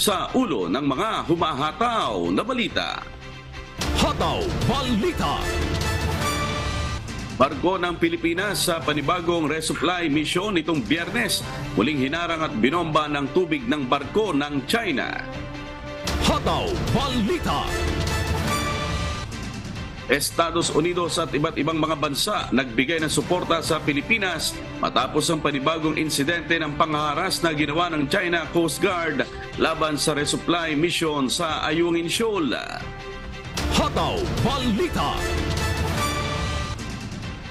sa ulo ng mga humahataw na balita. Hataw Balita. Barko ng Pilipinas sa panibagong resupply mission nitong Biyernes, muling hinarang at binomba ng tubig ng barko ng China. Hataw Balita. Estados Unidos at iba't ibang mga bansa nagbigay ng suporta sa Pilipinas matapos ang panibagong insidente ng pangharas na ginawa ng China Coast Guard laban sa resupply mission sa Ayungin Shoal. Hataw Balita.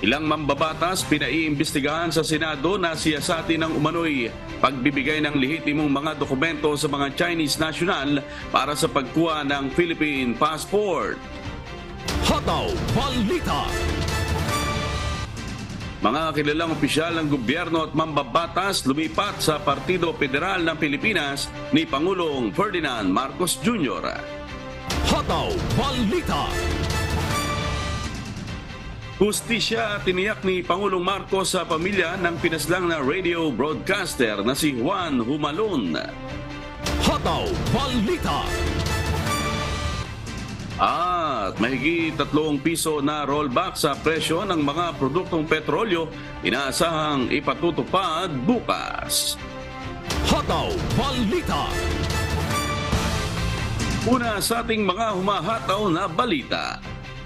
Ilang mambabatas pinaiimbestigahan sa Senado na siyasati ng umano'y pagbibigay ng lehitimong mga dokumento sa mga Chinese national para sa pagkuha ng Philippine passport. Hataw Balita. Mga kilalang opisyal ng gobyerno at mambabatas lumipat sa Partido Federal ng Pilipinas ni Pangulong Ferdinand Marcos Jr. Hataw Balita. Hustisya tiniyak ni Pangulong Marcos sa pamilya ng pinaslang na radio broadcaster na si Juan Humalon. Hataw Balita. At mahigit 3 piso na rollback sa presyo ng mga produktong petrolyo inaasahang ipatutupad bukas. Hataw Balita. Una sa ating mga humahataw na balita.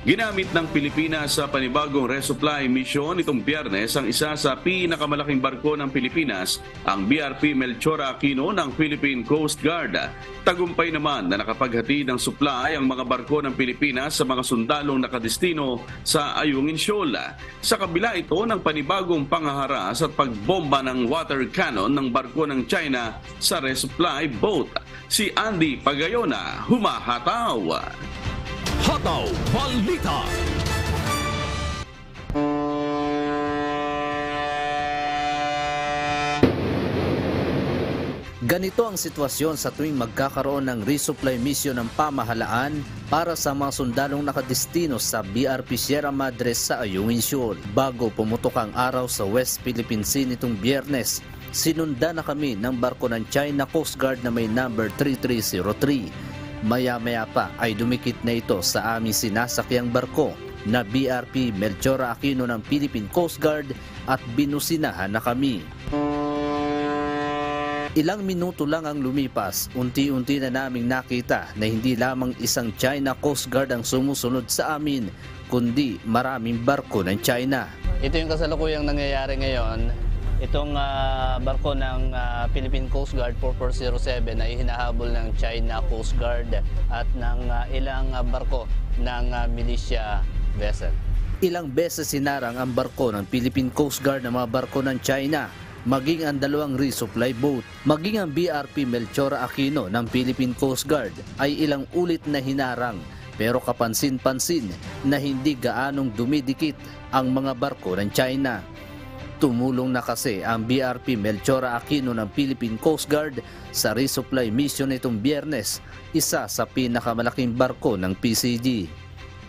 Ginamit ng Pilipinas sa panibagong resupply mission itong Biyernes ang isa sa pinakamalaking barko ng Pilipinas, ang BRP Melchora Aquino ng Philippine Coast Guard. Tagumpay naman na nakapaghati ng supply ang mga barko ng Pilipinas sa mga sundalong nakadestino sa Ayungin Shoal. Sa kabila ito ng panibagong panghaharas at pagbomba ng water cannon ng barko ng China sa resupply boat. Si Andy Pagayona, humahataw. Hataw Balita. Ganito ang sitwasyon sa tuwing magkakaroon ng resupply mission ng pamahalaan para sa mga sundalong nakadestino sa BRP Sierra Madre sa Ayungin Shoal. Bago pumutok ang araw sa West Philippine Sea nitong Biyernes, sinundan na kami ng barko ng China Coast Guard na may number 3303. Maya-maya pa ay dumikit na ito sa aming sinasakyang barko na BRP Melchora Aquino ng Philippine Coast Guard at binusinahan na kami. Ilang minuto lang ang lumipas, unti-unti na naming nakita na hindi lamang isang China Coast Guard ang sumusunod sa amin, kundi maraming barko ng China. Ito yung kasalukuyang nangyayari ngayon. Itong barko ng Philippine Coast Guard 4407 ay hinahabol ng China Coast Guard at ng ilang barko ng militia vessel. Ilang beses sinarang ang barko ng Philippine Coast Guard ng mga barko ng China, maging ang dalawang resupply boat, maging ang BRP Melchora Aquino ng Philippine Coast Guard ay ilang ulit na hinarang, pero kapansin-pansin na hindi gaanong dumidikit ang mga barko ng China. Tumulong na kasi ang BRP Melchora Aquino ng Philippine Coast Guard sa resupply mission nitong Biyernes, isa sa pinakamalaking barko ng PCG.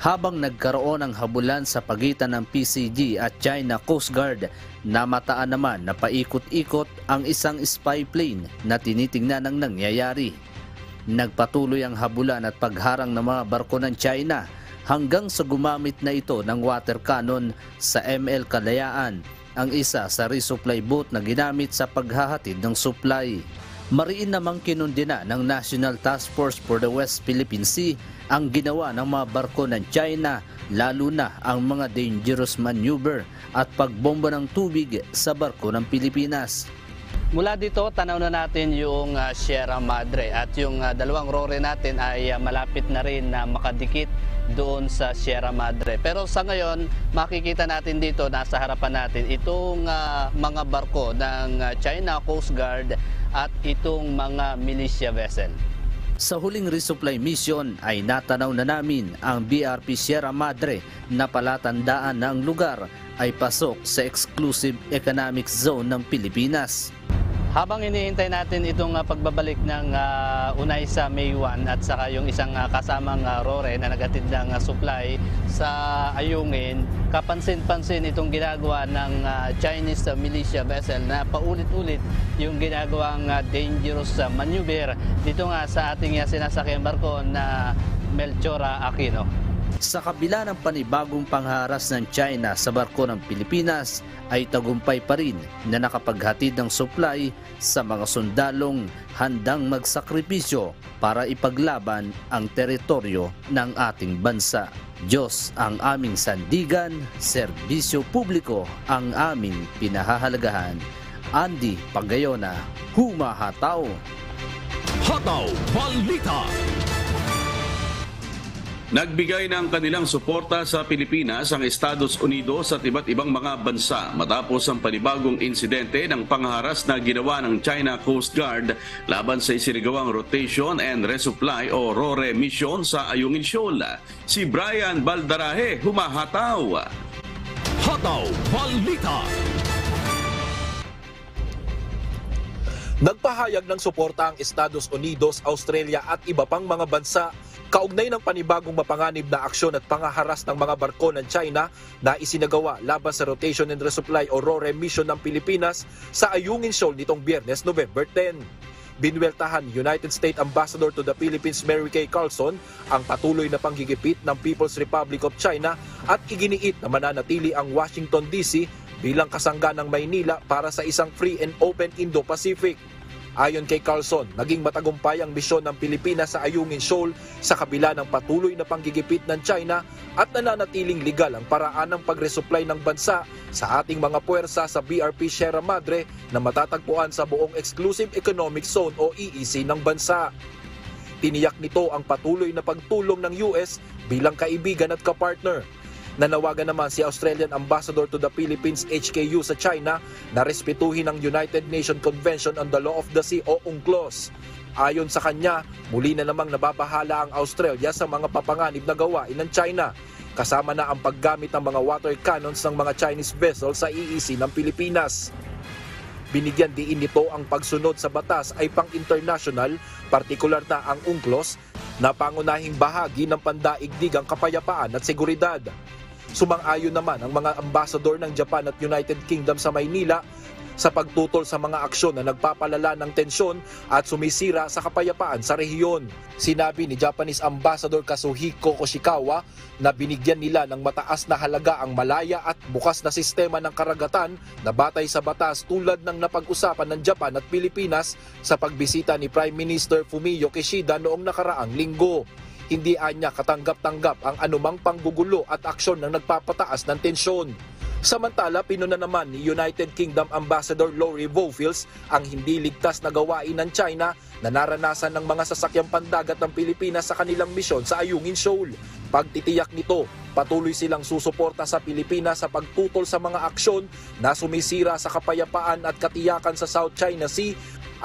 Habang nagkaroon ng habulan sa pagitan ng PCG at China Coast Guard, namataan naman na paikot-ikot ang isang spy plane na tinitingnan ng nangyayari. Nagpatuloy ang habulan at pagharang ng mga barko ng China hanggang sa gumamit na ito ng water cannon sa ML Kalayaan, ang isa sa resupply boat na ginamit sa paghahatid ng supply. Mariin namang kinundina ng National Task Force for the West Philippine Sea ang ginawa ng mga barko ng China, lalo na ang mga dangerous maneuver at pagbomba ng tubig sa barko ng Pilipinas. Mula dito, tanaw na natin yung Sierra Madre at yung dalawang rore natin ay malapit na rin na makadikit doon sa Sierra Madre. Pero sa ngayon, makikita natin dito, nasa harapan natin, itong mga barko ng China Coast Guard at itong mga militia vessel. Sa huling resupply mission ay natanaw na namin ang BRP Sierra Madre na palatandaan na ang lugar ay pasok sa exclusive economic zone ng Pilipinas. Habang hinihintay natin itong pagbabalik ng unay sa May 1 at saka yung isang kasamang Rore na nagatid ng supply sa Ayungin, kapansin-pansin itong ginagawa ng Chinese militia vessel na paulit-ulit yung ginagawang dangerous maneuver dito nga sa ating sinasakyan barko na Melchora Aquino. Sa kabila ng panibagong pangharas ng China sa barko ng Pilipinas, ay tagumpay pa rin na nakapaghatid ng supply sa mga sundalong handang magsakripisyo para ipaglaban ang teritoryo ng ating bansa. Diyos ang aming sandigan, serbisyo publiko ang aming pinahahalagahan. Andy Pagayona, Humahataw. Hataw Balita. Nagbigay ng kanilang suporta sa Pilipinas ang Estados Unidos at iba't ibang mga bansa matapos ang panibagong insidente ng pangharas na ginawa ng China Coast Guard laban sa isinagawang Rotation and Resupply o RORE mission sa Ayungin Shoal. Si Brian Baldarahe, Humahataw. Hataw Balita. Nagpahayag ng suporta ang Estados Unidos, Australia at iba pang mga bansa kaugnay ng panibagong mapanganib na aksyon at pangaharas ng mga barko ng China na isinagawa laban sa Rotation and Resupply o RORE mission ng Pilipinas sa Ayungin Shoal nitong Biyernes, November 10. Binweltahan United States Ambassador to the Philippines Mary Kay Carlson ang patuloy na panggigipit ng People's Republic of China at iginiit na mananatili ang Washington DC bilang kasangga ng Maynila para sa isang free and open Indo-Pacific. Ayon kay Carlson, naging matagumpay ang misyon ng Pilipinas sa Ayungin Shoal sa kabila ng patuloy na panggigipit ng China at nananatiling legal ang paraan ng pagresupply ng bansa sa ating mga puwersa sa BRP Sierra Madre na matatagpuan sa buong Exclusive Economic Zone o EEZ ng bansa. Tiniyak nito ang patuloy na pagtulong ng US bilang kaibigan at kapartner. Nanawagan naman si Australian Ambassador to the Philippines HKU sa China na respetuhin ang United Nations Convention on the Law of the Sea o UNCLOS. Ayon sa kanya, muli na namang nababahala ang Australia sa mga papanganib na gawain ng China, kasama na ang paggamit ng mga water cannons ng mga Chinese vessels sa EEZ ng Pilipinas. Binigyan diin nito ang pagsunod sa batas ay pang-international, partikular na ang UNCLOS, na pangunahing bahagi ng pandaigdigang kapayapaan at seguridad. Sumang-ayon naman ang mga ambassador ng Japan at United Kingdom sa Maynila sa pagtutol sa mga aksyon na nagpapalala ng tensyon at sumisira sa kapayapaan sa rehiyon. Sinabi ni Japanese Ambassador Kazuhiko Koshikawa na binigyan nila ng mataas na halaga ang malaya at bukas na sistema ng karagatan na batay sa batas tulad ng napag-usapan ng Japan at Pilipinas sa pagbisita ni Prime Minister Fumio Kishida noong nakaraang linggo. Hindi anya katanggap-tanggap ang anumang panggugulo at aksyon na nagpapataas ng tensyon. Samantala, pinuna naman ni United Kingdom Ambassador Laurie Vofils ang hindi ligtas na gawain ng China na naranasan ng mga sasakyang pandagat ng Pilipinas sa kanilang misyon sa Ayungin Shoal. Pagtitiyak nito, patuloy silang susuporta sa Pilipinas sa pagtutol sa mga aksyon na sumisira sa kapayapaan at katiyakan sa South China Sea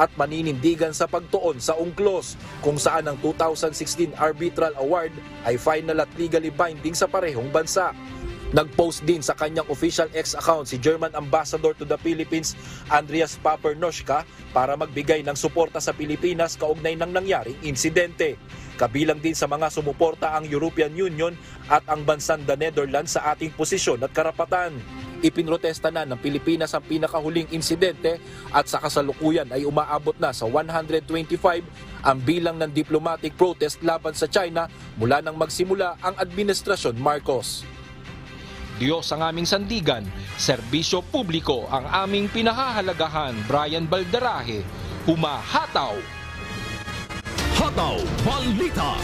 at maninindigan sa pagtuon sa UNCLOS, kung saan ang 2016 Arbitral Award ay final at legally binding sa parehong bansa. Nag-post din sa kanyang official X account si German Ambassador to the Philippines Andreas Papernoshka para magbigay ng suporta sa Pilipinas kaugnay ng nangyaring insidente. Kabilang din sa mga sumuporta ang European Union at ang bansang the Netherlands sa ating posisyon at karapatan. Ipinrotesta na ng Pilipinas ang pinakahuling insidente at sa kasalukuyan ay umaabot na sa 125 ang bilang ng diplomatic protest laban sa China mula nang magsimula ang Administrasyon Marcos. Diyos ang aming sandigan, serbisyo publiko ang aming pinahahalagahan. Brian Baldarahe, Humahataw. Hataw Balita.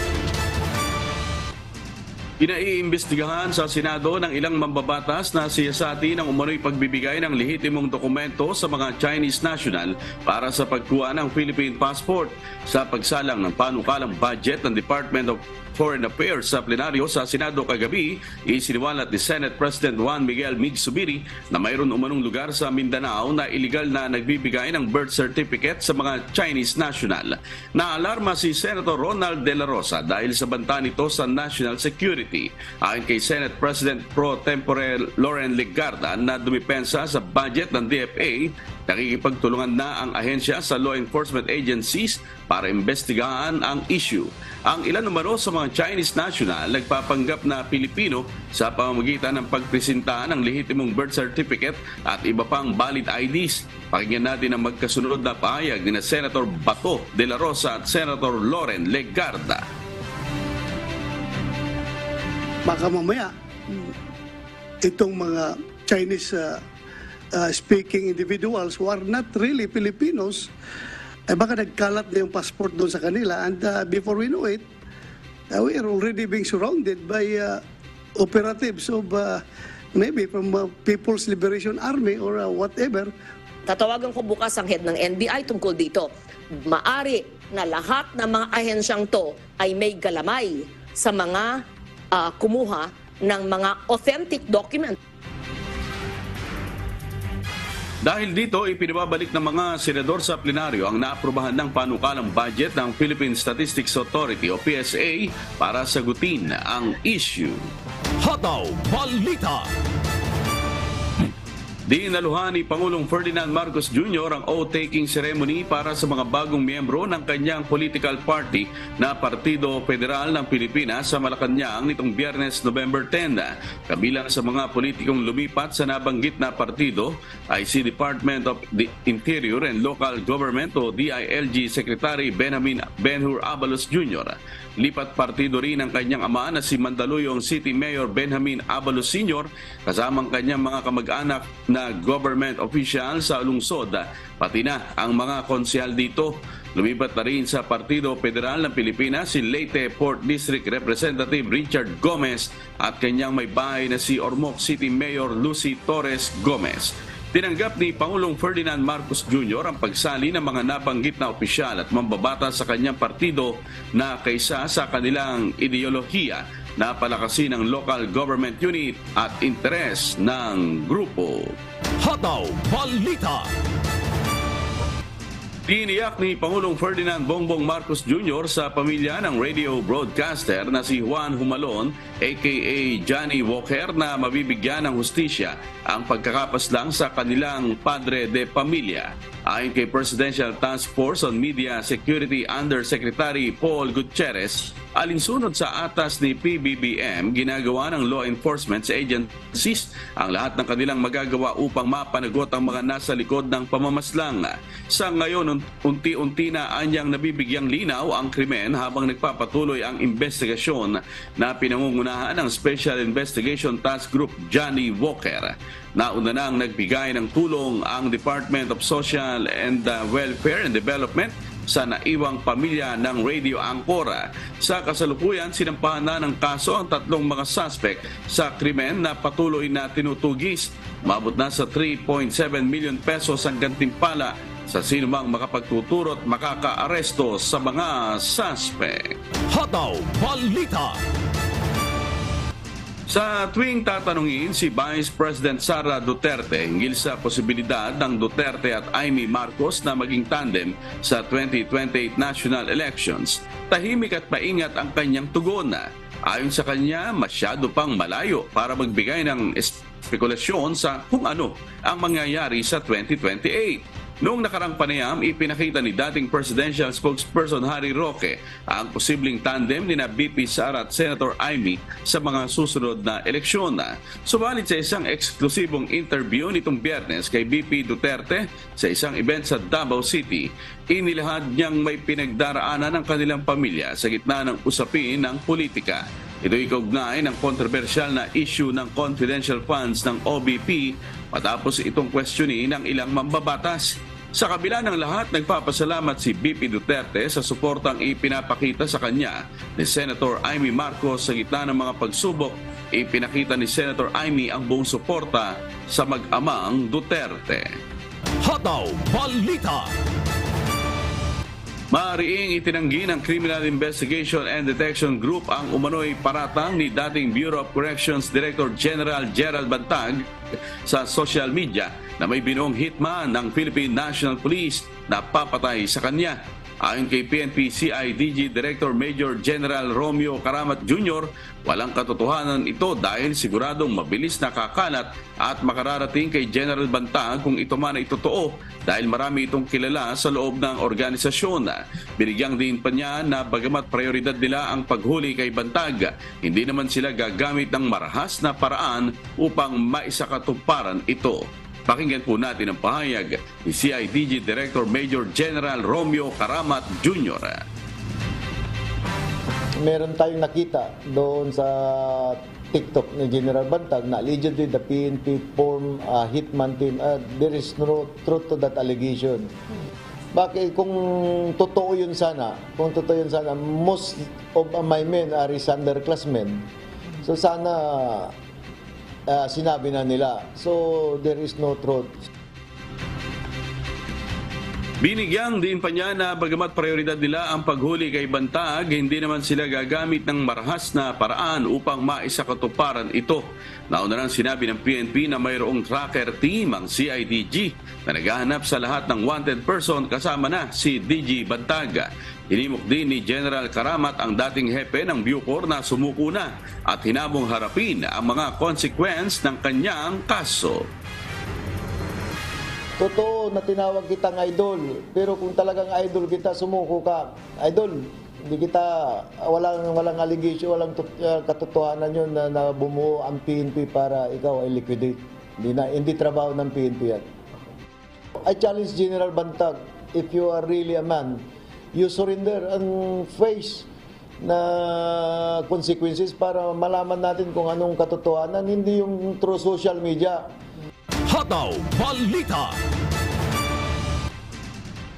Pinaiimbestigahan sa Senado ng ilang mambabatas na siyasati ng umano'y pagbibigay ng lehitimong dokumento sa mga Chinese national para sa pagkuha ng Philippine passport sa pagsalang ng panukalang budget ng Department of Foreign Affairs sa plenaryo sa Senado kagabi. Isiniwalat ni Senate President Juan Miguel Mig-Zubiri na mayroon umanong lugar sa Mindanao na iligal na nagbibigay ng birth certificate sa mga Chinese national. Naalarma si Senator Ronald De La Rosa dahil sa banta nito sa national security. Security. Ayon kay Senate President Pro Tempore Loren Legarda na dumipensa sa budget ng DFA, nakikipagtulungan na ang ahensya sa law enforcement agencies para imbestigahan ang issue. Ang ilan numero sa mga Chinese national nagpapanggap na Pilipino sa pamamagitan ng pagpresenta ng lehitimong birth certificate at iba pang valid IDs. Pakinggan natin ang magkasunod na pahayag ni Senator Bato de la Rosa at Senator Loren Legarda. Baka mamaya itong mga Chinese speaking individuals who are not really Filipinos, baka nagkalat na yung passport doon sa kanila, and before we know it, we are already being surrounded by operatives of maybe from People's Liberation Army or whatever. Tatawagan ko bukas ang head ng NBI tungkol dito. Maari na lahat ng mga ahensyang to ay may galamay sa mga kumuha ng mga authentic documents. Dahil dito, ipinababalik ng mga senador sa plenaryo ang naaprubahan ng panukalang budget ng Philippine Statistics Authority o PSA para sagutin ang issue. Hataw Balita. Dinaluhan ni Pangulong Ferdinand Marcos Jr. ang oath-taking ceremony para sa mga bagong miyembro ng kanyang political party na Partido Federal ng Pilipinas sa Malacanang nitong Biyernes, November 10. Kabilang sa mga politikong lumipat sa nabanggit na partido ay si Department of the Interior and Local Government o DILG Secretary Benhur Abalos Jr. Lipat partido rin ang kanyang ama na si Mandaluyong City Mayor Benjamin Abalos Sr. kasamang kanyang mga kamag-anak na government official sa lungsod, pati na ang mga konsyal dito. Lumipat na rin sa Partido Federal ng Pilipinas si Leyte Port District Representative Richard Gomez at kanyang may bahay na si Ormoc City Mayor Lucy Torres Gomez. Tinanggap ni Pangulong Ferdinand Marcos Jr. ang pagsali ng mga nabanggit na opisyal at mambabata sa kanyang partido na kaysa sa kanilang ideolohiya na palakasin ang local government unit at interes ng grupo. Hataw Balita. Tiniyak ni Pangulong Ferdinand Bongbong Marcos Jr. sa pamilya ng radio broadcaster na si Juan Humalon aka Johnny Walker na mabibigyan ng hustisya ang pagkakapaslang sa kanilang padre de pamilya. Ayon kay Presidential Task Force on Media Security Undersecretary Paul Gutierrez, alinsunod sa atas ni PBBM, ginagawa ng law enforcement agencies ang lahat ng kanilang magagawa upang mapanagot ang mga nasa likod ng pamamaslang. Sa ngayon, unti-unti na anyang nabibigyang linaw ang krimen habang nagpapatuloy ang investigasyon na pinangungunahan ng Special Investigation Task Group Johnny Walker. Nauna nang nagbigay ng tulong ang Department of Social and Welfare and Development sa naiwang pamilya ng radio anchor. Sa kasalukuyan, sinampahan na ng kaso ang tatlong mga suspect sa krimen na patuloy na tinutugis. Maabot na sa 3.7 million pesos ang gantimpala sa sinumang makapagtuturo at makakaaresto sa mga suspect. Hataw Balita. Sa tuwing tatanungin si Vice President Sara Duterte hinggil sa posibilidad ng Duterte at Amy Marcos na maging tandem sa 2028 national elections, tahimik at maingat ang kanyang tugon. Ayon sa kanya, masyado pang malayo para magbigay ng espekulasyon sa kung ano ang mangyayari sa 2028. Noong nakarang panayam, ipinakita ni dating presidential spokesperson Harry Roque ang posibleng tandem ni na VP Sara at Senator Amy sa mga susunod na eleksyon. Subalit sa isang eksklusibong interview nitong Biyernes kay VP Duterte sa isang event sa Davao City, inilahad niyang may pinagdaraanan ng kanilang pamilya sa gitna ng usapin ng politika. Ito'y kaugnay ng kontrobersyal na issue ng confidential funds ng OBP matapos itong questionin ng ilang mambabatas. Sa kabila ng lahat, nagpapasalamat si VP Duterte sa suportang ipinapakita sa kanya ni Senator Amy Marcos sa gitna ng mga pagsubok. Ipinakita ni Senator Amy ang buong suporta sa mag-amang Duterte. Hataw Balita. Maariing itinanggi ng Criminal Investigation and Detection Group ang umano'y paratang ni dating Bureau of Corrections Director General Gerald Bantag sa social media na may binuong hitman ng Philippine National Police na papatay sa kanya. Ayon kay PNP CIDG Director Major General Romeo Karamat Jr., walang katotohanan ito dahil siguradong mabilis nakakalat at makararating kay General Bantag kung ito man ay totoo dahil marami itong kilala sa loob ng organisasyon. Binigyang din pa niya na bagamat prioridad nila ang paghuli kay Bantag, hindi naman sila gagamit ng marahas na paraan upang maisakatuparan ito. Pakinggan po natin ang pahayag ni CIDG Director Major General Romeo Karamat Jr. Meron tayong nakita doon sa TikTok ni General Bantag na allegedly the PNP form a hitman team. There is no truth to that allegation. Bakit kung totoo yun sana, most of my men are his underclassmen. So sana sinabi na nila. So there is no truth. Binigyang din pa niya na bagamat prioridad nila ang paghuli kay Bantag, hindi naman sila gagamit ng marahas na paraan upang maisakatuparan ito. Nauna nang sinabi ng PNP na mayroong tracker team ang CIDG na naghahanap sa lahat ng wanted person kasama na si DG Bantag. Hinimok din ni General Karamat ang dating hepe ng Bucor na sumuko na at hinabong harapin ang mga consequence ng kanyang kaso. Totoo na tinawag kitang idol, pero kung talagang idol kita, sumuko ka. Idol, hindi kita, walang allegation, walang katotohanan yun na bumuo ang PNP para ikaw ay liquidate. Hindi trabaho ng PNP yan. I challenge General Bantag, if you are really a man, you surrender and face na consequences para malaman natin kung anong katotohanan, hindi yung through social media. Hataw Balita.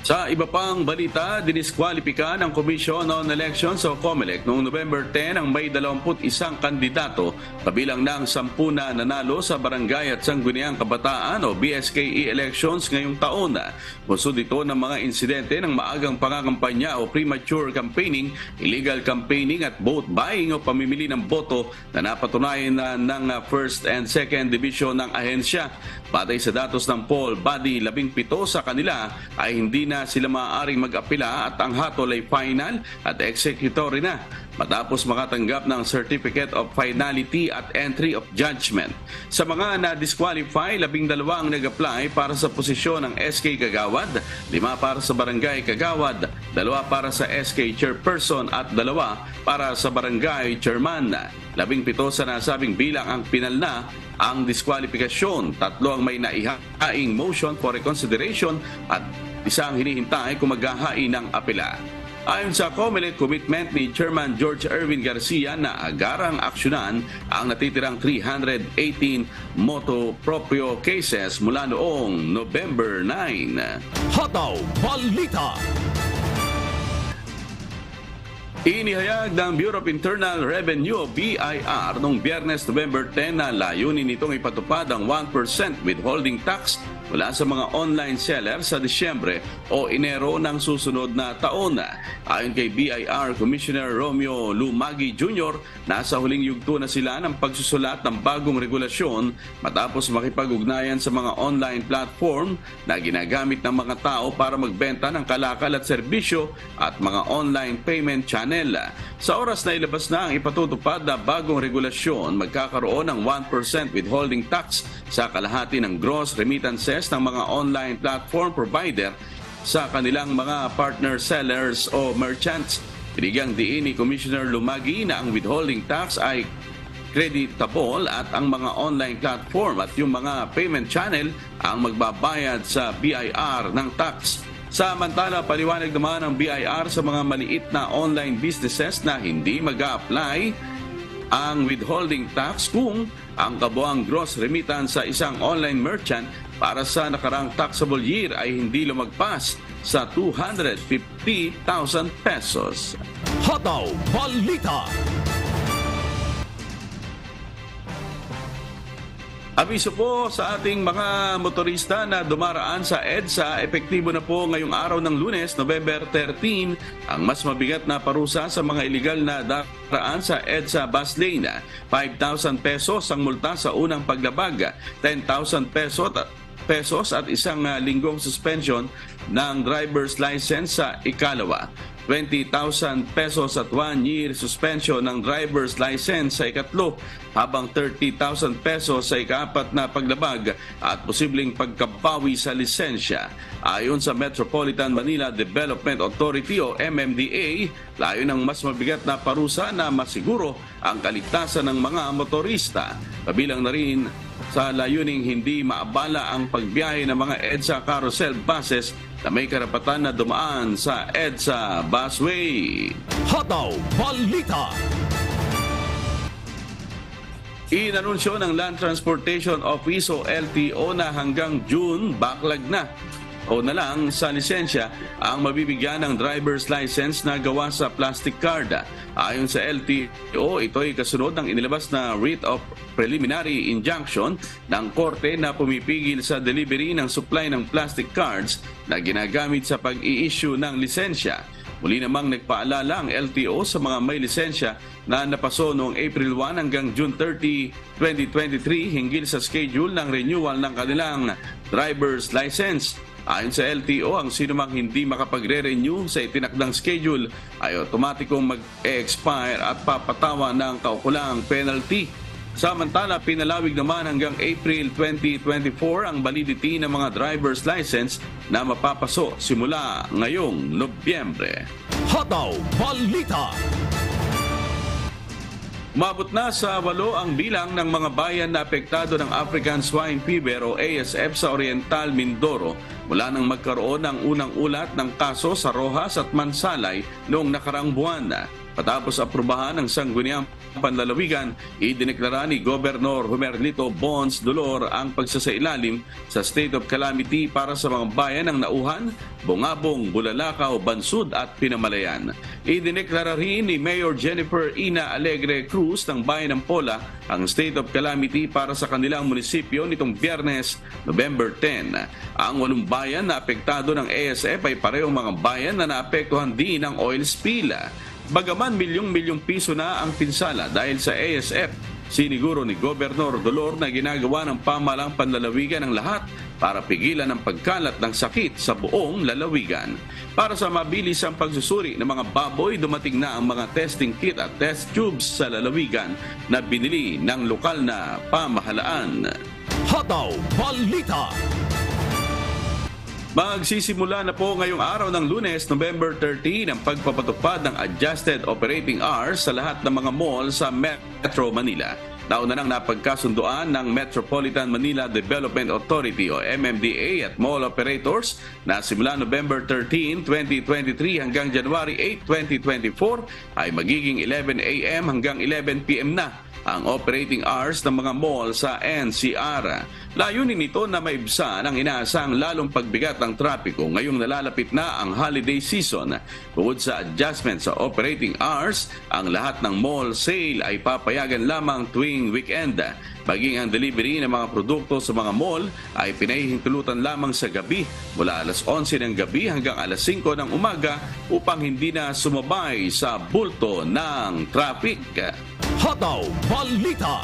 Sa iba pang balita, diniskwalipika ng Commission on Elections o COMELEC noong November 10 ang may 21 kandidato kabilang ng 10 na nanalo sa Barangay at Sangguniang Kabataan o BSKE elections ngayong taon. Busod ito ng mga insidente ng maagang pangakampanya o premature campaigning, illegal campaigning at vote buying o pamimili ng boto na napatunayan na ng first and second division ng ahensya. Batay sa datos ng poll body, 17 sa kanila ay hindi na sila maaaring mag-apila at ang hatol ay final at executory na matapos makatanggap ng Certificate of Finality at Entry of Judgment. Sa mga na-disqualify, 12 ang nag-apply para sa posisyon ng SK Kagawad, 5 para sa Barangay Kagawad, 2 para sa SK Chairperson at 2 para sa Barangay Chairman. 17 sa nasabing bilang ang pinalna ang diskwalifikasyon, 3 ang may naihaing motion for reconsideration at 1 ang hinihintay kung maghahain ng apela. Ayon sa COMELEC, commitment ni Chairman George Erwin Garcia na agarang aksyonan ang natitirang 318 motu proprio cases mula noong November 9. Hataw Balita. Inihayag ng Bureau of Internal Revenue o BIR noong Biyernes, November 10 na layunin nitong ipatupad ang 1% withholding tax mula sa mga online seller sa Disyembre o Enero ng susunod na taon. Ayon kay BIR Commissioner Romeo Lumagi Jr., nasa huling yugto na sila ng pagsusulat ng bagong regulasyon matapos makipag-ugnayan sa mga online platform na ginagamit ng mga tao para magbenta ng kalakal at serbisyo at mga online payment channel. Sa oras na ilabas na ang ipatutupad na bagong regulasyon, magkakaroon ng 1% withholding tax sa kalahati ng gross remittances ng mga online platform provider sa kanilang mga partner sellers o merchants. Binigyang diin ni Commissioner Lumagi na ang withholding tax ay creditable at ang mga online platform at yung mga payment channel ang magbabayad sa BIR ng tax. Samantala, paliwanag naman ng BIR sa mga maliit na online businesses na hindi mag-a-apply ang withholding tax kung ang kabuang gross remittance sa isang online merchant para sa nakarang taxable year ay hindi lumagpas sa 250,000 pesos. Hataw Balita. Abiso po sa ating mga motorista na dumaraan sa EDSA, epektibo na po ngayong araw ng Lunes, November 13, ang mas mabigat na parusa sa mga iligal na daraan sa EDSA bus lane. 5,000 pesos ang multa sa unang paglabag, 10,000 pesos pesos at isang linggong suspension ng driver's license sa ikalawa. 20,000 pesos at 1-year suspension ng driver's license sa ikatlo, habang 30,000 pesos sa ikaapat na paglabag at posibleng pagkabawi sa lisensya. Ayon sa Metropolitan Manila Development Authority o MMDA, layo ng mas mabigat na parusa na masiguro ang kaligtasan ng mga motorista. Kabilang na rin sa layuning hindi maabala ang pagbiyahe ng mga EDSA carousel buses na may karapatan na dumaan sa EDSA busway. Hataw Balita. Inanunsyo ng Land Transportation Office o LTO na hanggang June backlog na o na lang sa lisensya ang mabibigyan ng driver's license na gawa sa plastic card. Ayon sa LTO, ito'y kasunod ng inilabas na writ of preliminary injunction ng korte na pumipigil sa delivery ng supply ng plastic cards na ginagamit sa pag-i-issue ng lisensya. Muli namang nagpaalala ang LTO sa mga may lisensya na napaso noong April 1 hanggang June 30, 2023 hinggil sa schedule ng renewal ng kanilang driver's license. Ayon sa LTO, ang sinumang hindi makapagre-renew sa itinakdang schedule ay otomatikong mag-expire at papatawa ng kaukulang penalty. Samantala, pinalawig naman hanggang April 2024 ang validity ng mga driver's license na mapapaso simula ngayong Nobyembre. Hataw Balita. Umabot na sa 8 ang bilang ng mga bayan na apektado ng African Swine Fever o ASF sa Oriental Mindoro mula nang magkaroon ng unang ulat ng kaso sa Rojas at Mansalay noong nakarang buwan. Patapos aprubahan ng Sangguniang Panlalawigan, idineklara ni Gobernador Humerlito Bons Dolor ang pagsasailalim sa state of calamity para sa mga bayan ng Nauhan, Bungabong, Bulalakaw, Bansud at Pinamalayan. Idineklara rin ni Mayor Jennifer Ina Alegre Cruz ng Bayan ng Pola ang state of calamity para sa kanilang munisipyo nitong Biyernes, November 10. Ang 8 bayan na apektado ng ASF ay parehong mga bayan na naapektuhan din ng oil spill. Bagaman milyong-milyong piso na ang pinsala dahil sa ASF, siniguro ni Gobernador Dolor na ginagawa ng pamahalang panlalawigan ang lahat para pigilan ang pagkalat ng sakit sa buong lalawigan. Para sa mabilis ang pagsusuri ng mga baboy, dumating na ang mga testing kit at test tubes sa lalawigan na binili ng lokal na pamahalaan. Hataw Balita. Magsisimula na po ngayong araw ng Lunes, November 13, ang pagpapatupad ng Adjusted Operating Hours sa lahat ng mga mall sa Metro Manila. Nauna nang napagkasunduan ng Metropolitan Manila Development Authority o MMDA at mall operators na simula November 13, 2023 hanggang January 8, 2024 ay magiging 11 a.m. hanggang 11 p.m. na ang operating hours ng mga mall sa NCR. Layunin nito na maibsan ang inaasang lalong pagbigat ng trapiko ngayong nalalapit na ang holiday season. Bukod sa adjustment sa operating hours, ang lahat ng mall sale ay papayagan lamang tuwing weekend. Maging ang delivery ng mga produkto sa mga mall ay pinahihintulutan lamang sa gabi mula alas 11 ng gabi hanggang alas 5 ng umaga upang hindi na sumabay sa bulto ng traffic. Hataw Balita.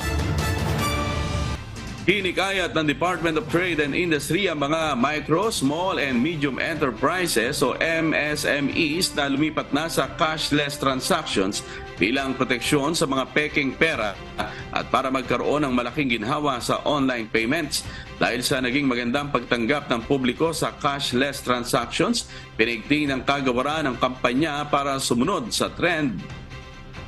Hinikayat ng Department of Trade and Industry ang mga micro, small and medium enterprises o MSMEs na lumipat na sa cashless transactions bilang proteksyon sa mga peking pera at para magkaroon ng malaking ginhawa sa online payments. Dahil sa naging magandang pagtanggap ng publiko sa cashless transactions, pinigting ng kagawaran ng kampanya para sumunod sa trend.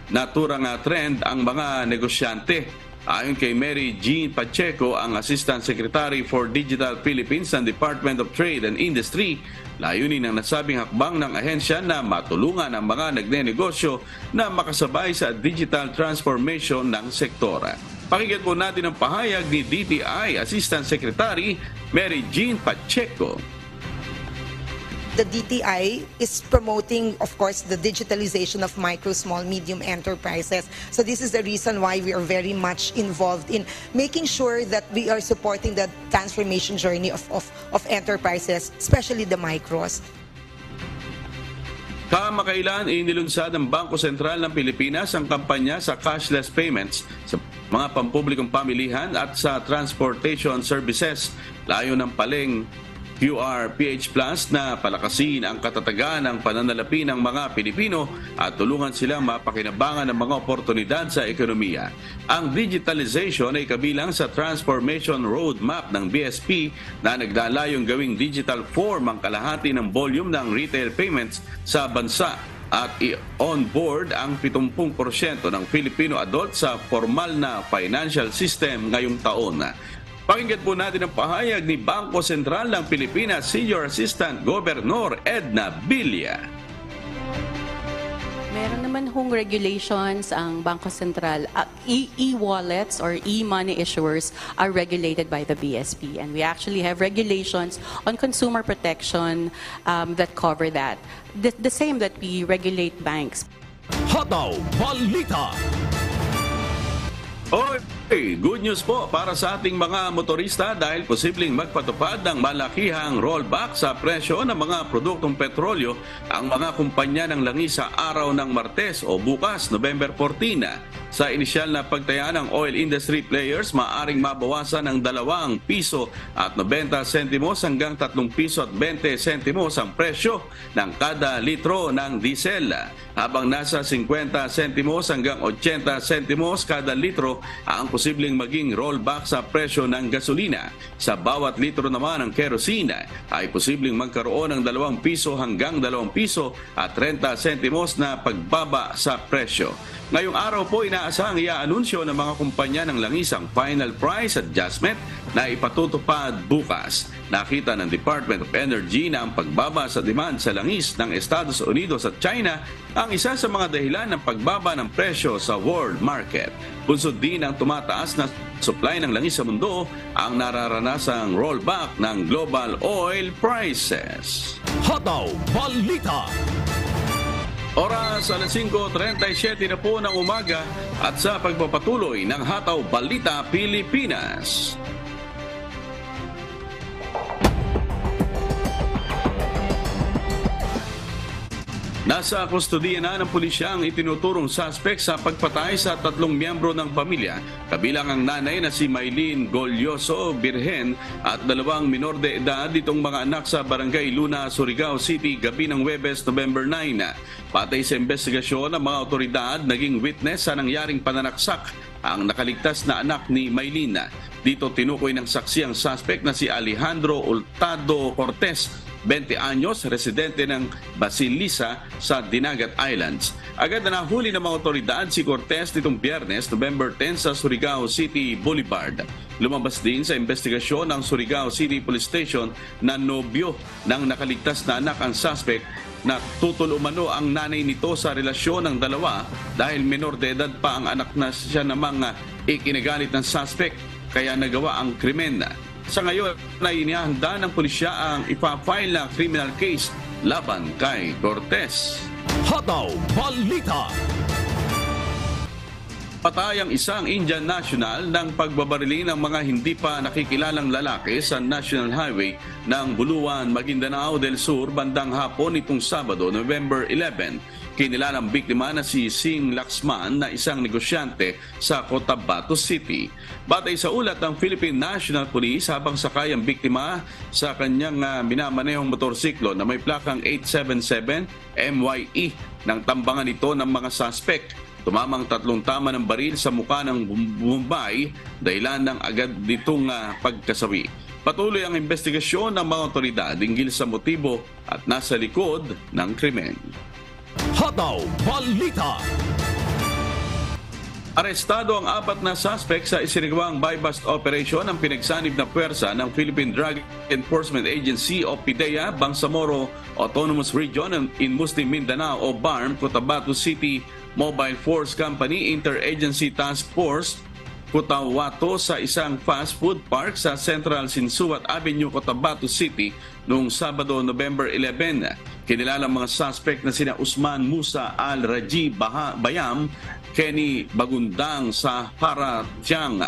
Naturang trend ang mga negosyante. Ayon kay Mary Jean Pacheco, ang Assistant Secretary for Digital Philippines ng Department of Trade and Industry, layunin ng nasabing hakbang ng ahensya na matulungan ang mga nagnenegosyo na makasabay sa digital transformation ng sektora. Pakinggan po natin ang pahayag ni DTI Assistant Secretary Mary Jean Pacheco. The DTI is promoting, of course, the digitalization of micro, small, medium enterprises. So this is the reason why we are very much involved in making sure that we are supporting the transformation journey of enterprises, especially the micros. Kamakailan inilunsad ng Bangko Sentral ng Pilipinas ang kampanya sa cashless payments sa mga pampublikong pamilihan at sa transportation services. Layo ng paleng QRPH Plus na palakasin ang katatagan ng pananalapi ng mga Pilipino at tulungan silang mapakinabangan ng mga oportunidad sa ekonomiya. Ang digitalization ay kabilang sa Transformation Roadmap ng BSP na naglalayong gawing digital form ang kalahati ng volume ng retail payments sa bansa at i-onboard ang 70% ng Filipino adult sa formal na financial system ngayong taon. Pakinggan po natin ang pahayag ni Bangko Sentral ng Pilipinas Senior Assistant Governor Edna Villa. Meron naman hong regulations ang Bangko Sentral. E-wallets or e-money issuers are regulated by the BSP. And we actually have regulations on consumer protection that cover that. The same that we regulate banks. Hataw Balita. Okay, good news po para sa ating mga motorista dahil posibleng magpatupad ng malakihang rollback sa presyo ng mga produktong petrolyo ang mga kumpanya ng langis sa araw ng Martes o bukas, November 14. Sa inisyal na pagtaya ng oil industry players, maaring mabawasan ng 2 piso at 90 sentimos hanggang 3 piso at 20 sentimos ang presyo ng kada litro ng diesel, habang nasa 50 sentimos hanggang 80 sentimos kada litro ang posibleng maging rollback sa presyo ng gasolina. Sa bawat litro naman ng kerosene ay posibleng magkaroon ng 2 piso hanggang 2 piso at 30 sentimos na pagbaba sa presyo. Ngayong araw po inaasahang i-anunsyo ng mga kumpanya ng langis ang final price adjustment na ipatutupad bukas. Nakita ng Department of Energy na ang pagbaba sa demand sa langis ng Estados Unidos at China ang isa sa mga dahilan ng pagbaba ng presyo sa world market. Bunsod din ang tumataas na supply ng langis sa mundo ang nararanasang rollback ng global oil prices. Hataw Balita. Oras alas 5:37 na po ng umaga at sa pagpapatuloy ng Hataw Balita Pilipinas. Nasa kustodiya na ng pulisya ang itinuturong suspect sa pagpatay sa 3 miyembro ng pamilya, kabilang ang nanay na si Maylene Golyoso Birhen at 2 minor de edad ditong mga anak sa Barangay Luna, Surigao City, gabi ng Huwebes, November 9. Patay sa investigasyon ng mga otoridad, naging witness sa nangyaring pananaksak ang nakaligtas na anak ni Maylene. Dito tinukoy ng saksi ang suspect na si Alejandro Hurtado Cortez, 20 anyos, residente ng Basilisa sa Dinagat Islands. Agad na nahuli ng mga otoridad si Cortez nitong Biyernes, November 10 sa Surigao City Boulevard. Lumabas din sa investigasyon ng Surigao City Police Station na nobyo ng nakaligtas na anak ang suspect na tutol umano ang nanay nito sa relasyon ng dalawa dahil menor de edad pa ang anak na siya namang ikinagalit ng suspect kaya nagawa ang krimen. Sa ngayon na inihanda ng pulisya ang ipa-file na criminal case laban kay Cortez. Hataw Balita. Patay ang isang Indian national ng pagbabarili ng mga hindi pa nakikilalang lalaki sa National Highway ng Buluan, Maguindanao del Sur bandang hapon nitong Sabado, November 11. Kinilalang biktima na si Singh Laxman na isang negosyante sa Cotabato City. Batay sa ulat ng Philippine National Police, habang sakay ang biktima sa kanyang minamanehong motorsiklo na may plakang 877 MYE nang tambangan ito ng mga suspect. Tumamang 3 tama ng baril sa mukha ng Mumbai, dahilan ng agad nitong pagkasawi. Patuloy ang investigasyon ng mga otoridad hinggil sa motibo at nasa likod ng krimen. Hataw Balita. Arestado ang 4 na suspect sa isinagawang buy-bust operation ng pinagsanib na puwersa ng Philippine Drug Enforcement Agency o PIDEA, Bangsamoro Autonomous Region in Muslim Mindanao o BARM, Cotabato City Mobile Force Company Interagency Task Force, Cotabato sa isang fast food park sa Central Sinsuat Avenue, Cotabato City noong Sabado, November 11. Kinilalang mga suspect na sina Usman Musa Al-Raji Bayam, Kenny Bagundang sa Paratiang.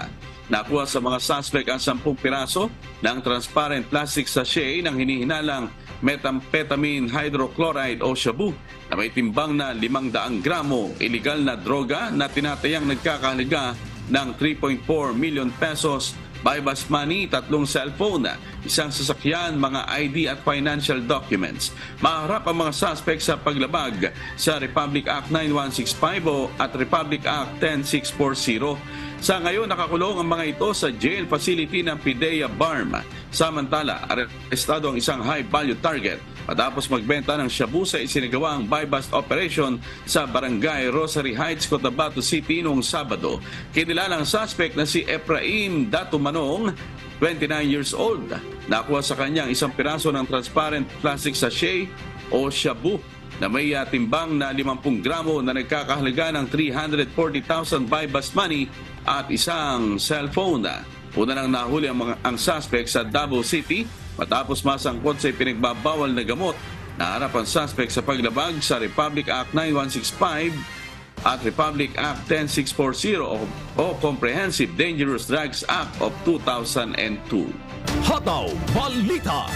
Nakuha sa mga suspect ang 10 piraso ng transparent plastic sachet ng hinihinalang methamphetamine hydrochloride o shabu na may timbang na 500 gramo, iligal na droga na tinatayang nagkakahalaga ng 3.4 million pesos, buy-bust money, 3 cellphone, isang sasakyan, mga ID at financial documents. Maharap ang mga suspect sa paglabag sa Republic Act 9165 at Republic Act 10640. Sa ngayon, nakakulong ang mga ito sa jail facility ng PIDEA BARM. Samantala, arestado ang isang high-value target matapos magbenta ng shabu sa isinagawang buy-bust operation sa Barangay Rosary Heights, Cotabato City noong Sabado. Kinilalang suspect na si Efraim Datumanong, 29 years old. Nakuha sa kanyang isang piraso ng transparent plastic sachet o shabu na may timbang na 50 gramo na nagkakahalaga ng 340,000 buy-bust money at isang cellphone. Una nang nahuli ang suspect sa Davao City matapos masangkot sa pinagbabawal na gamot. Naharap ang suspect sa paglabag sa Republic Act 9165 at Republic Act 10640 o Comprehensive Dangerous Drugs Act of 2002. Hataw Balita.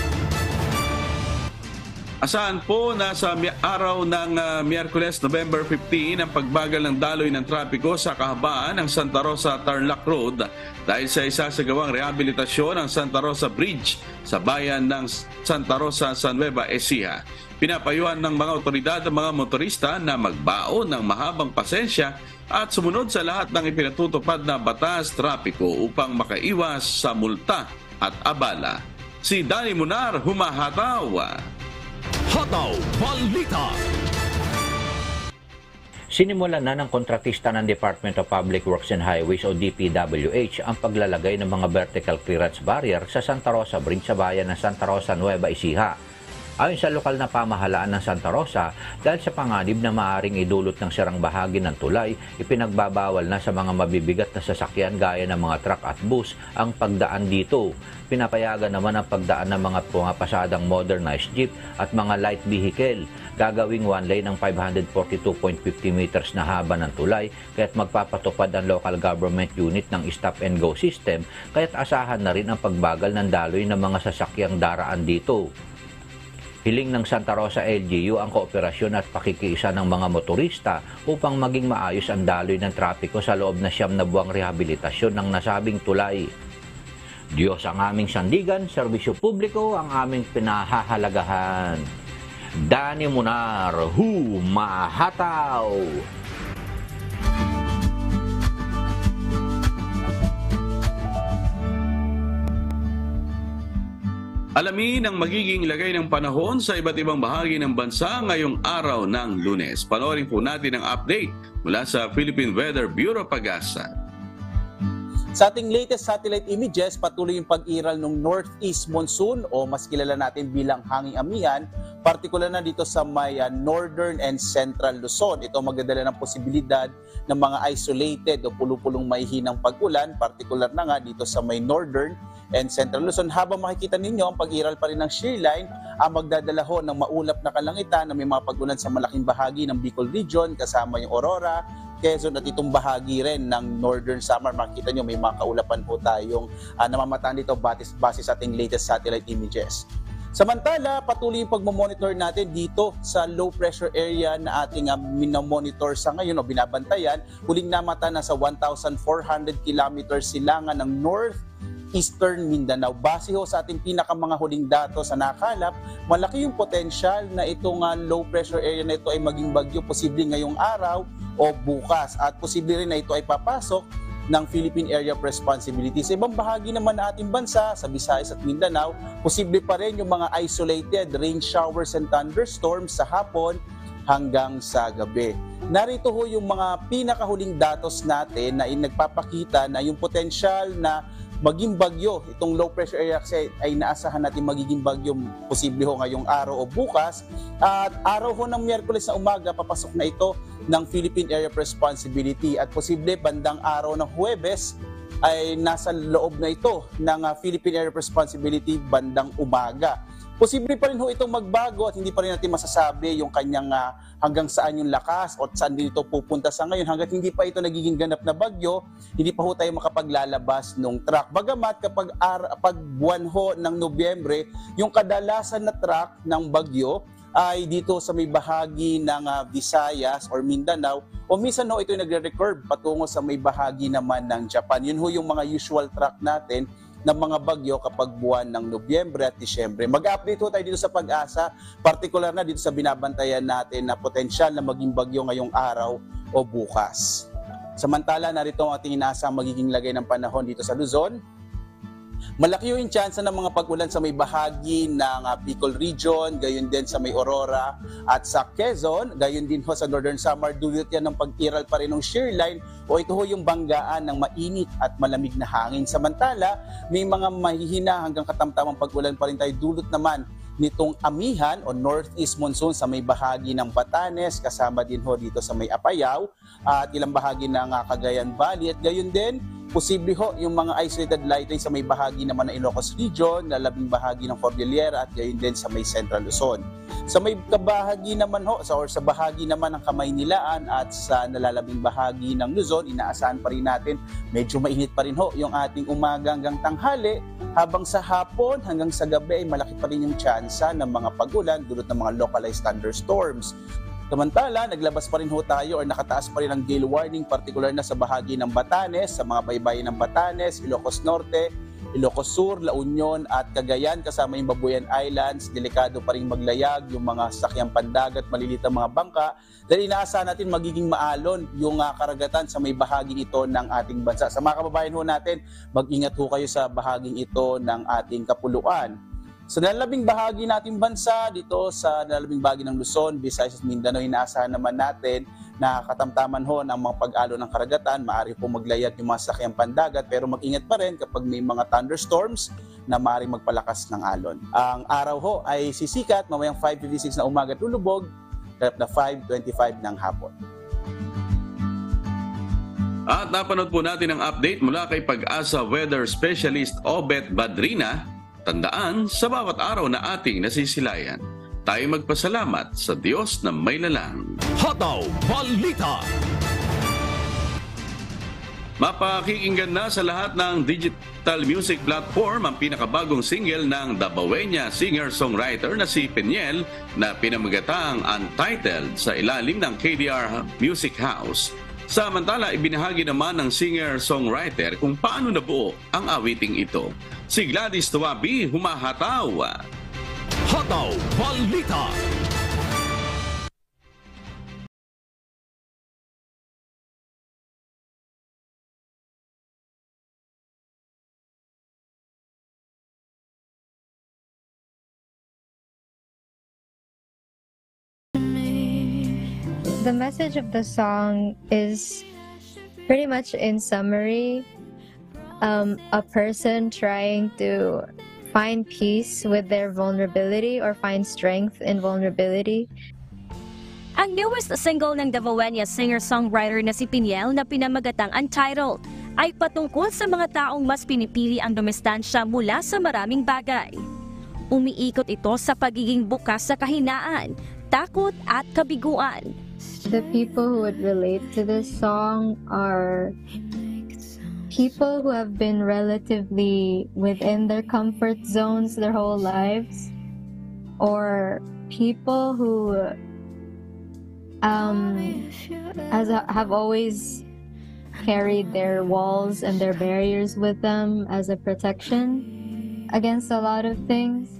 Asahan po na sa araw ng Miyerkules, November 15 ang pagbagal ng daloy ng trapiko sa kahabaan ng Santa Rosa Tarlac Road dahil sa isasagawang rehabilitasyon ng Santa Rosa Bridge sa bayan ng Santa Rosa sa Nueva Ecija. Pinapayuhan ng mga otoridad ang mga motorista na magbaon ng mahabang pasensya at sumunod sa lahat ng ipinatutupad na batas trapiko upang makaiwas sa multa at abala. Si Danny Munar, humahataw. Hataw Balita. Sinimulan na ng kontratista ng Department of Public Works and Highways o DPWH ang paglalagay ng mga vertical clearance barrier sa Santa Rosa Bridge sa bayan ng Santa Rosa, Nueva Ecija. Ayon sa lokal na pamahalaan ng Santa Rosa, dahil sa panganib na maaring idulot ng sirang bahagi ng tulay, ipinagbabawal na sa mga mabibigat na sasakyan gaya ng mga truck at bus ang pagdaan dito. Pinapayagan naman ang pagdaan ng mga pumapasadang modernized jeep at mga light vehicle. Gagawing one lane ng 542.50 meters na haba ng tulay, kaya't magpapatupad ang local government unit ng stop-and-go system, kaya't asahan na rin ang pagbagal ng daloy ng mga sasakyang daraan dito. Hiling ng Santa Rosa LGU ang kooperasyon at pakikiisa ng mga motorista upang maging maayos ang daloy ng trapiko sa loob na 9 na buwang rehabilitasyon ng nasabing tulay. Diyos ang aming sandigan, serbisyo publiko ang aming pinahahalagahan. Danny Munar, humahataw! Alamin ang magiging lagay ng panahon sa iba't ibang bahagi ng bansa ngayong araw ng Lunes. Panoorin po natin ang update mula sa Philippine Weather Bureau Pag-asa. Sa ating latest satellite images, patuloy yung pag-iral ng northeast monsoon o mas kilala natin bilang hanging amihan, partikular na dito sa may northern and central Luzon. Ito magdadala ng posibilidad ng mga isolated o pulupulong maihinang pag-ulan, partikular na nga dito sa may northern and central Luzon. Habang makikita ninyo, ang pag-iral pa rin ng shear line ang magdadala ho ng maulap na kalangitan na may mga pag-ulan sa malaking bahagi ng Bicol region, kasama yung Aurora, Quezon at itong bahagi rin ng Northern Samar. Makikita nyo may mga kaulapan po tayong namamataan dito base sa ating latest satellite images. Samantala, patuloy yung pagmamonitor natin dito sa low pressure area na ating minomonitor sa ngayon o binabantayan. Huling namata na sa 1,400 kilometers silangan ng northeastern Mindanao. Base ho sa ating pinakamanga huling datos sa nakalap, malaki yung potensyal na itong low pressure area na ito ay maging bagyo posible ngayong araw o bukas at posible rin na ito ay papasok ng Philippine Area of Responsibility. Sa ibang bahagi naman ng ating bansa, sa Visayas at Mindanao, posible pa rin yung mga isolated rain showers and thunderstorms sa hapon hanggang sa gabi. Narito ho yung mga pinakahuling datos natin na nagpapakita na yung potensyal na maging bagyo, itong low pressure area kasi ay naasahan natin magiging bagyo posible ho ngayong araw o bukas. At araw ho ng Miyerkules na umaga, papasok na ito ng Philippine Area of Responsibility at posible bandang araw ng Huwebes ay nasa loob na ito ng Philippine Area of Responsibility bandang umaga. posible pa rin ho itong magbago at hindi pa rin natin masasabi yung kanyang hanggang saan yung lakas o saan dito pupunta sa ngayon. Hanggat hindi pa ito nagiging ganap na bagyo, hindi pa ho tayo makapaglalabas ng truck. Bagamat pag buwan ho ng Nobyembre, yung kadalasan na truck ng bagyo ay dito sa may bahagi ng Visayas or Mindanao, o minsan ho ito yung nagre-recurve patungo sa may bahagi naman ng Japan. Yun ho yung mga usual track natin ng mga bagyo kapag buwan ng Nobyembre at Disyembre. Mag-update ho tayo dito sa Pag-asa, particular na dito sa binabantayan natin na potensyal na maging bagyo ngayong araw o bukas. Samantala, narito ang ating inaasang magiging lagay ng panahon dito sa Luzon. Malaki yung tsansa ng mga pag-ulan sa may bahagi ng Bicol Region, gayon din sa may Aurora at sa Quezon, gayon din ho sa Northern Samar. Dulot yan ng pag-iral pa rin ng shear line o ito ho yung banggaan ng mainit at malamig na hangin. Samantala, may mga mahihina hanggang katamtamang pag-ulan pa rin tayo dulot naman nitong amihan o northeast monsoon sa may bahagi ng Batanes, kasama din ho dito sa may Apayao at ilang bahagi ng Cagayan Valley at gayon din posible ho yung mga isolated light rain sa may bahagi naman ng Ilocos Region, lalabing bahagi ng Cordillera at gayon din sa may Central Luzon. Sa may kabahagi naman ho, sa bahagi naman ng Kamaynilaan at sa nalalabing bahagi ng Luzon, inaasahan pa rin natin medyo mainit pa rin ho yung ating umaga hanggang tanghali, habang sa hapon hanggang sa gabi ay malaki pa rin yung tsansa ng mga pag-ulan dulot ng mga localized thunderstorms. Samantala, naglabas pa rin ho tayo or nakataas pa rin ang gale warning, particular na sa bahagi ng Batanes, sa mga baybayin ng Batanes, Ilocos Norte, Ilocos Sur, La Union at Cagayan kasama yung Babuyan Islands. Delikado pa rin maglayag yung mga sakyang pandagat, malilitang mga bangka dahil inaasahan natin magiging maalon yung karagatan sa may bahaging ito ng ating bansa. Sa mga kababayan ho natin, mag-ingat ho kayo sa bahaging ito ng ating kapuluan. Sa nalalabing bahagi nating bansa, dito sa nalalabing bahagi ng Luzon, Visayas at Mindanao, inaasahan naman natin na katamtaman ho ng mga pag-alo ng karagatan, maaari po maglayat yung mga sakyang pandagat, pero mag-ingat pa rin kapag may mga thunderstorms na maaari magpalakas ng alon. Ang araw ho ay sisikat, mamayang 5:56 na umaga tulubog, na 5:25 ng hapon. At napanood po natin ang update mula kay Pag-asa Weather Specialist Obet Badrina. Tandaan, sa bawat araw na ating nasisilayan, tayo magpasalamat sa Diyos na may lalang. Hataw Balita. Mapakikinggan na sa lahat ng digital music platform ang pinakabagong single ng Dabawenya singer-songwriter na si Peniel na pinamagatang Untitled sa ilalim ng KDR Music House. Samantala, ibinahagi naman ng singer-songwriter kung paano nabuo ang awiting ito. Si Gladys Tuwabi, humahataw. Hataw Balita. The message of the song is pretty much in summary, a person trying to find peace with their vulnerability or find strength in vulnerability. Ang newest single ng Dabawenya singer-songwriter na si Peniel na pinamagatang Untitled ay patungkol sa mga taong mas pinipili ang dumistansya mula sa maraming bagay. Umiikot ito sa pagiging bukas sa kahinaan, takot at kabiguan. The people who would relate to this song are people who have been relatively within their comfort zones their whole lives, or people who have always carried their walls and their barriers with them as a protection against a lot of things.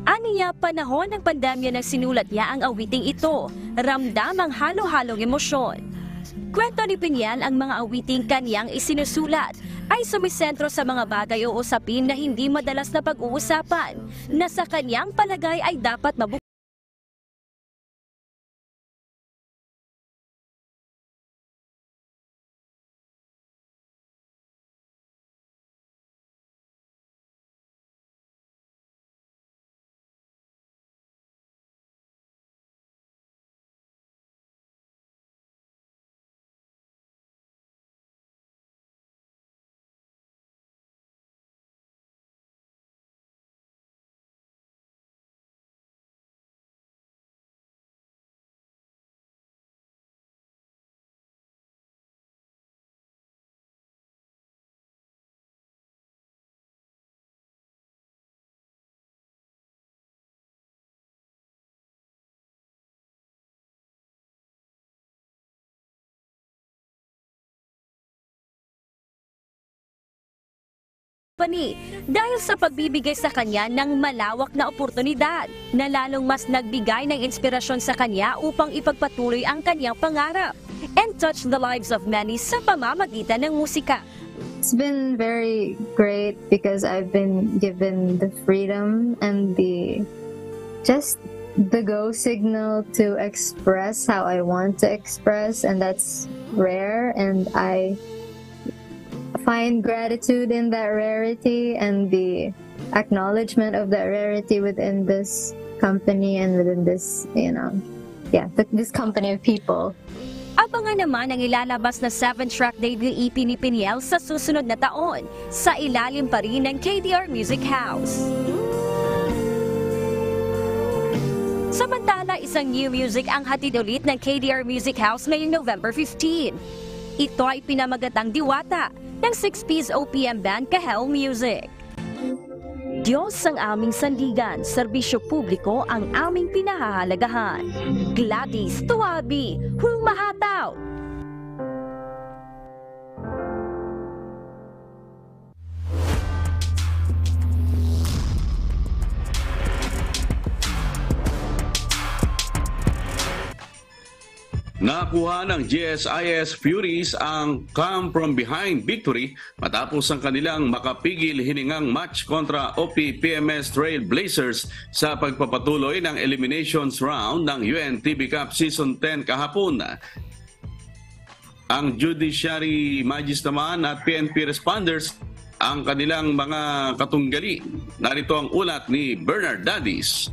Aniya, panahon ng pandemya na sinulat niya ang awiting ito, ramdam ang halo-halong emosyon. Kwento ni Peniel ang mga awiting kanyang isinusulat ay sumisentro sa mga bagay o usapin na hindi madalas na pag-uusapan, na sa kanyang palagay ay dapat mabukas. company dahil sa pagbibigay sa kanya ng malawak na oportunidad na lalong mas nagbigay ng inspirasyon sa kanya upang ipagpatuloy ang kanyang pangarap and touch the lives of many sa pamamagitan ng musika. It's been very great because I've been given the freedom and the go signal to express how I want to express, and that's rare, and I find gratitude in that rarity and the acknowledgement of that rarity within this company and within this, this company of people. Abangan naman ang ilalabas na 7-track debut EP ni Piniel sa susunod na taon sa ilalim pa rin ng KDR Music House. Samantala, isang new music ang hatid ulit ng KDR Music House ngayong November 15. Ito ay pinamagatang Diwata ng 6-piece OPM band Kahel Music. Diyos ang aming sandigan, serbisyo publiko ang aming pinahahalagahan. Gladys Tuabi, humahataw! Nakuha ng GSIS Furies ang come from behind victory matapos ang kanilang makapigil hiningang match kontra OP-PMS Trail Blazers sa pagpapatuloy ng eliminations round ng UNTV Cup Season 10 kahapon. Ang Judiciary Magistrates naman at PNP responders ang kanilang mga katunggali. Narito ang ulat ni Bernard Dadis.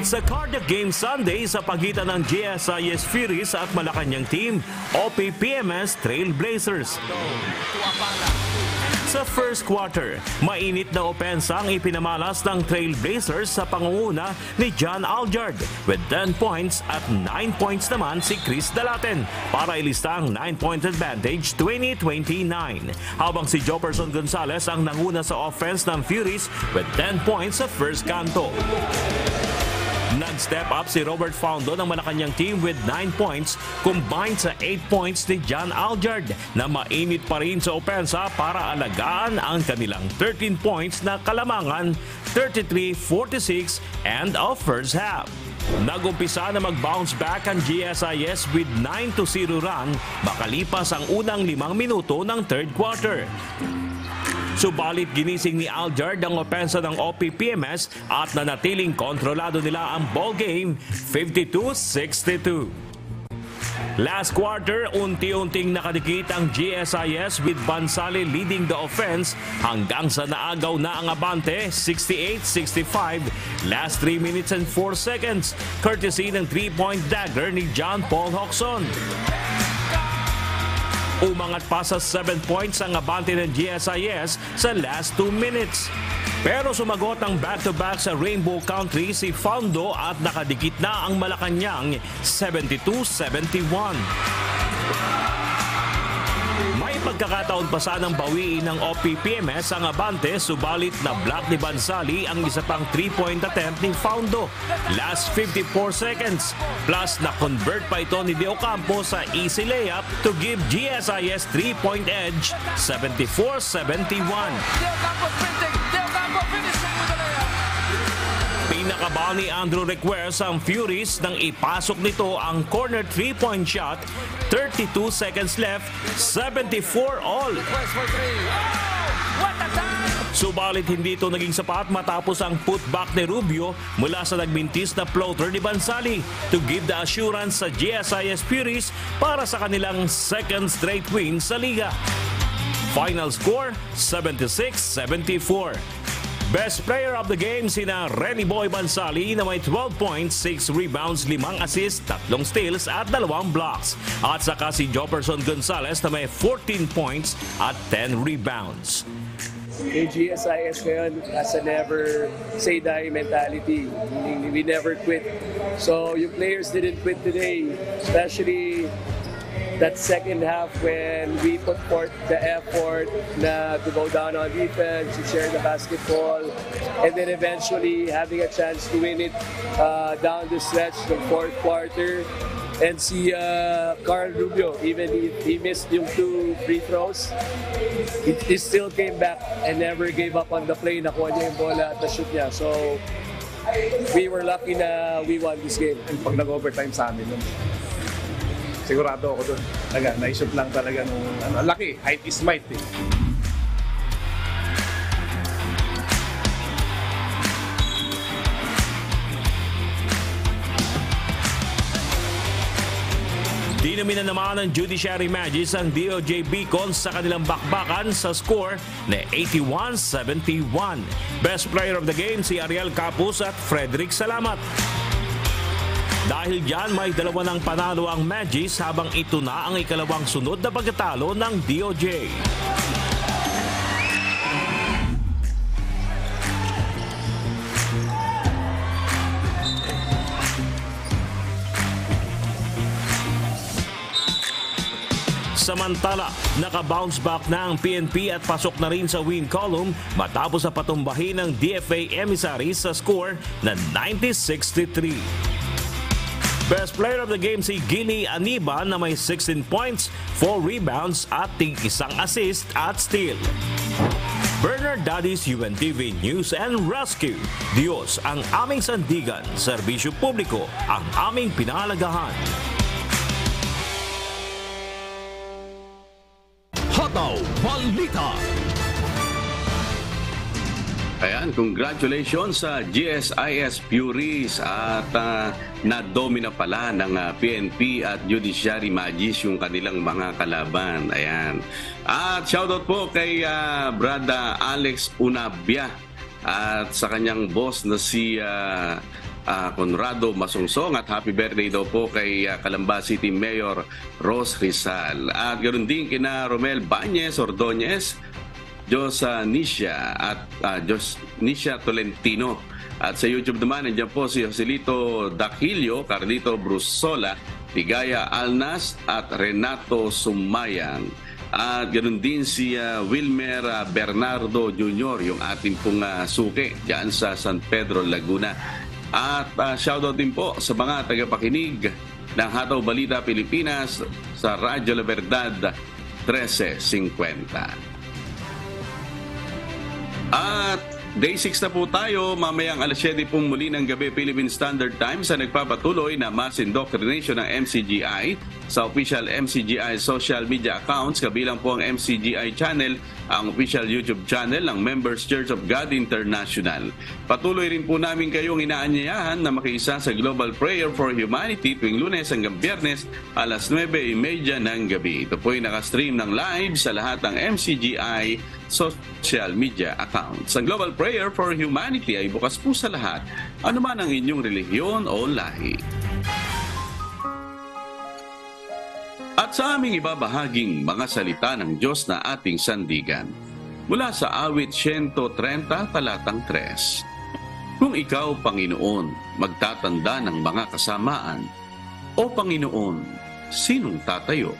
It's a cardiac game Sunday sa pagitan ng GSIS Furies at Malacanang team, OP-PMS Trail Blazers. Sa first quarter, mainit na opensa ang ipinamalas ng Trail Blazers sa pangunguna ni John Aljard with 10 points at 9 points naman si Chris Dalaten para ilista ang 9-point advantage 20-29. Habang si Jefferson Gonzalez ang nanguna sa offense ng Furies with 10 points sa first kanto. Nag-step up si Robert Faundo ng Malacanang team with 9 points combined sa 8 points ni John Aljard na mainit pa rin sa opensa para alagaan ang kanilang 13 points na kalamangan 33-46 and of first half. Nag-umpisa na mag-bounce back ang GSIS with 9-0 run makalipas ang unang 5 minuto ng third quarter. Subalit ginising ni Aljard ang opensa ng OP-PMS at nanatiling kontrolado nila ang ball game 52-62. Last quarter, unti-unting nakadikit ang GSIS with Bansali leading the offense hanggang sa naagaw na ang abante 68-65 last 3 minutes and 4 seconds courtesy ng 3-point dagger ni John Paul Hoxon. Umangat pa sa 7 points ang abante ng GSIS sa last 2 minutes. Pero sumagot ang back-to-back sa Rainbow Country si Faundo at nakadikit na ang Malacanang 72-71. May pagkakataon pa sanang bawiin ng OP-PMS ang abante subalit na block ni Bansali ang isa pang 3-point attempt ni Faundo. Last 54 seconds. Plus na-convert pa ito ni De Ocampo sa easy layup to give GSIS 3-point edge 74-71. Pinakaba ni Andrew Requers ang Furies nang ipasok nito ang corner 3-point shot, 32 seconds left, 74 all. Subalit hindi ito naging sapat matapos ang putback ni Rubio mula sa nagmintis na floater ni Bansali to give the assurance sa GSIS Furies para sa kanilang second straight win sa liga. Final score, 76-74. Best player of the game sina Renny Boy Bansali na may 12 points, 6 rebounds, 5 assists, 3 steals at 2 blocks. At saka si Jefferson Gonzalez na may 14 points at 10 rebounds. Yung GSIS ngayon has a never say die mentality. We never quit. So yung players didn't quit today, especially that second half when we put forth the effort to go down on defense, to share the basketball, and then eventually having a chance to win it down the stretch ng fourth quarter. And si Carl Rubio, even if he missed yung 2 free throws, he still came back and never gave up on the play. Nakuha niya yung bola at na-shoot niya. So, we were lucky na we won this game. Pag nag-overtime sa amin, sigurado ako doon. Naisip lang talaga nung laki. Height is might eh. Dinamina naman ng Judiciary Magis ang DOJ Beacon sa kanilang bakbakan sa score na 81-71. Best player of the game si Ariel Capus at Frederick Salamat. Dahil dyan, may 2 ng panalo ang Magis habang ito na ang ikalawang sunod na pagkatalo ng DOJ. Samantala, naka-bounce back na ang PNP at pasok na rin sa win column matapos na patumbahin ng DFA emissaries sa score na 90-63. Best player of the game si Gilly Aniba na may 16 points, 4 rebounds at tig-1 assist at steal. Bernard Daddy's UNTV News and Rescue. Diyos ang aming sandigan, serbisyo publiko ang aming pinahalagahan. Hataw Balita. Ayan, congratulations sa GSIS Puris at nadomina pala ng PNP at Judiciary Magis yung kanilang mga kalaban. Ayan. At shoutout po kay Brada Alex Unabia at sa kanyang boss na si Conrado Masungsong at happy birthday daw po kay Calamba City Mayor Ros Rizal. At ganoon din kina Romel Bañez Ordonez, Nisha at Nisha Tolentino. At sa YouTube naman, nandiyan po si Joselito Daquilio, Carlito Brusola, Tigaya Alnas at Renato Sumayang. At ganoon din si Wilmer Bernardo Jr., yung ating pong suki dyan sa San Pedro, Laguna. At shoutout din po sa mga tagapakinig ng Hataw Balita Pilipinas sa Radyo La Verdad 1350. At Day 6 na po tayo, mamayang alas 7 pong muli ng gabi Philippine Standard Time sa nagpapatuloy na mass indoctrination ng MCGI sa official MCGI social media accounts, kabilang po ang MCGI channel, ang official YouTube channel ng Members Church of God International. Patuloy rin po namin kayong inaanyayahan na makiisa sa Global Prayer for Humanity tuwing Lunes hanggang Biyernes alas 9:30 ng gabi. Ito po ay nakastream ng live sa lahat ng MCGI social media accounts. Ang Global Prayer for Humanity ay bukas po sa lahat, anuman ang inyong relihiyon o lahi. At sa aming ibabahaging mga salita ng Diyos na ating sandigan, mula sa awit 130 talatang 3. Kung ikaw, Panginoon, magtatanda ng mga kasamaan, o Panginoon, sinong tatayo?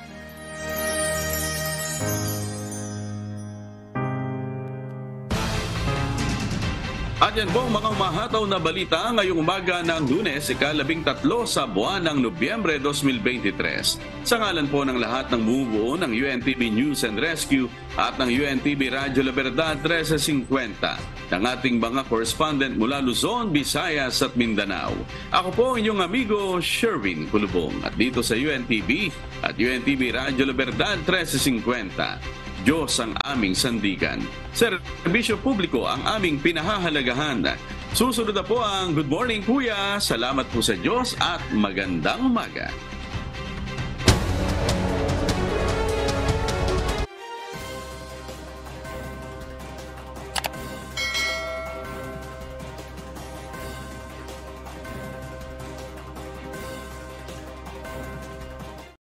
At yan po ang mga umahataw na balita ngayong umaga ng Lunes, ika-13 sa buwan ng Nobyembre 2023. Sa ngalan po ng lahat ng bumubuo ng UNTV News and Rescue at ng UNTV Radyo La Verdad 1350, ng ating mga correspondent mula Luzon, Visayas at Mindanao. Ako po inyong amigo Sherwin Kulubong at dito sa UNTV at UNTV Radyo La Verdad 1350. Diyos ang aming sandigan. Serbisyo publiko ang aming pinahahalagahan. Susunod na po ang Good Morning Kuya. Salamat po sa Diyos at magandang umaga.